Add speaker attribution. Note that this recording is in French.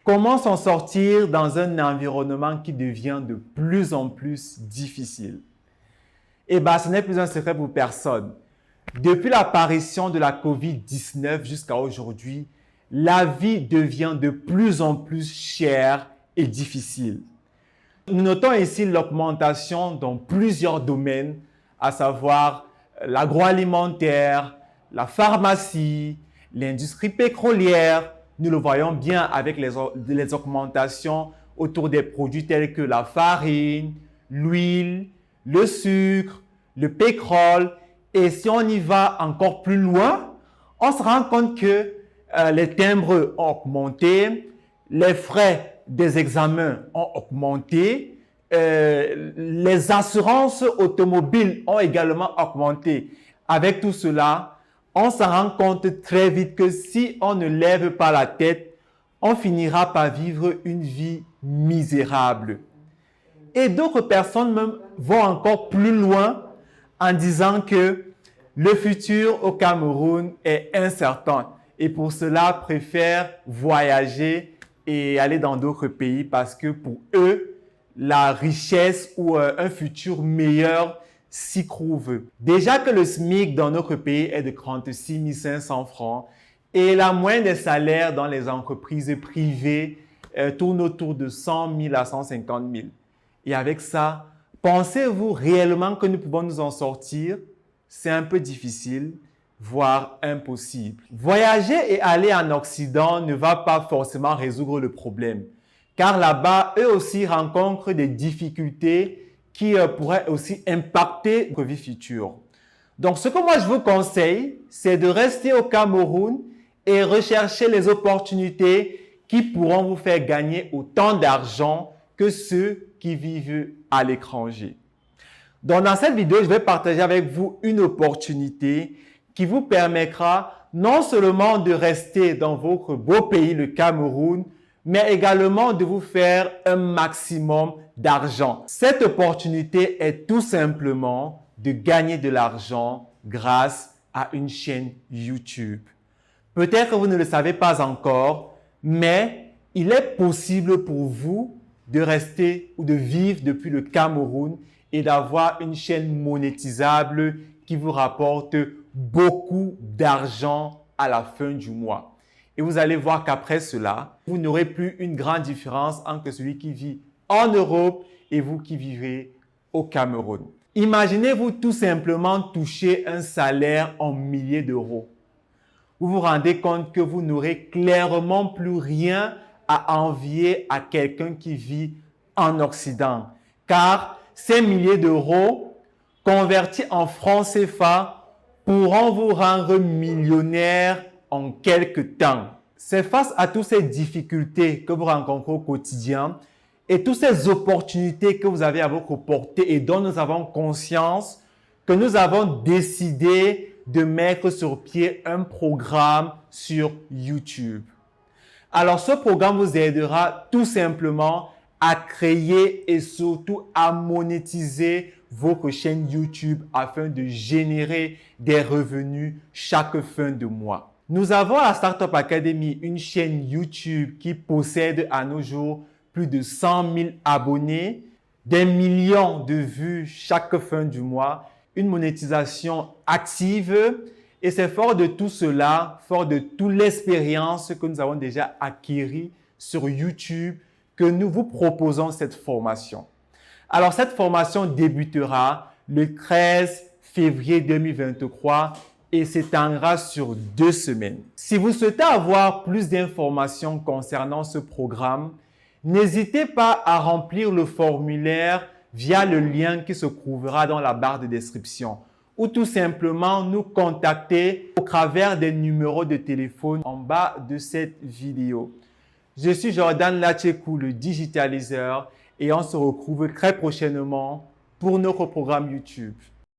Speaker 1: Comment s'en sortir dans un environnement qui devient de plus en plus difficile? Eh bien, ce n'est plus un secret pour personne. Depuis l'apparition de la COVID-19 jusqu'à aujourd'hui, la vie devient de plus en plus chère et difficile. Nous notons ici l'augmentation dans plusieurs domaines, à savoir l'agroalimentaire, la pharmacie, l'industrie pétrolière. Nous le voyons bien avec les augmentations autour des produits tels que la farine, l'huile, le sucre, le pétrole. Et si on y va encore plus loin, on se rend compte que les timbres ont augmenté, les frais des examens ont augmenté, les assurances automobiles ont également augmenté. Avec tout cela, on se rend compte très vite que si on ne lève pas la tête, on finira par vivre une vie misérable. Et d'autres personnes même vont encore plus loin en disant que le futur au Cameroun est incertain et pour cela préfèrent voyager et aller dans d'autres pays parce que pour eux, la richesse ou un futur meilleur s'y trouve. Déjà que le SMIC dans notre pays est de 36 500 francs et la moyenne des salaires dans les entreprises privées tourne autour de 100 000 à 150 000. Et avec ça, pensez-vous réellement que nous pouvons nous en sortir? C'est un peu difficile, voire impossible. Voyager et aller en Occident ne va pas forcément résoudre le problème, car là-bas, eux aussi rencontrent des difficultés qui pourraient aussi impacter notre vie future. Donc, ce que moi je vous conseille, c'est de rester au Cameroun et rechercher les opportunités qui pourront vous faire gagner autant d'argent que ceux qui vivent à l'étranger. Donc, dans cette vidéo, je vais partager avec vous une opportunité qui vous permettra non seulement de rester dans votre beau pays, le Cameroun, mais également de vous faire un maximum d'argent. Cette opportunité est tout simplement de gagner de l'argent grâce à une chaîne YouTube. Peut-être que vous ne le savez pas encore, mais il est possible pour vous de rester ou de vivre depuis le Cameroun et d'avoir une chaîne monétisable qui vous rapporte beaucoup d'argent à la fin du mois. Et vous allez voir qu'après cela, vous n'aurez plus une grande différence entre celui qui vit en Europe et vous qui vivez au Cameroun. Imaginez-vous tout simplement toucher un salaire en milliers d'euros. Vous vous rendez compte que vous n'aurez clairement plus rien à envier à quelqu'un qui vit en Occident. Car ces milliers d'euros convertis en francs CFA pourront vous rendre millionnaire en quelques temps. C'est face à toutes ces difficultés que vous rencontrez au quotidien et toutes ces opportunités que vous avez à votre portée et dont nous avons conscience que nous avons décidé de mettre sur pied un programme sur YouTube. Alors, ce programme vous aidera tout simplement à créer et surtout à monétiser votre chaîne YouTube afin de générer des revenus chaque fin de mois. Nous avons à Startup Academy une chaîne YouTube qui possède à nos jours plus de 100 000 abonnés, des millions de vues chaque fin du mois, une monétisation active. Et c'est fort de tout cela, fort de toute l'expérience que nous avons déjà acquise sur YouTube, que nous vous proposons cette formation. Alors, cette formation débutera le 13 février 2023 et s'étendra sur 2 semaines. Si vous souhaitez avoir plus d'informations concernant ce programme, n'hésitez pas à remplir le formulaire via le lien qui se trouvera dans la barre de description ou tout simplement nous contacter au travers des numéros de téléphone en bas de cette vidéo. Je suis Jordan Lachekou, le digitaliseur, et on se retrouve très prochainement pour notre programme YouTube.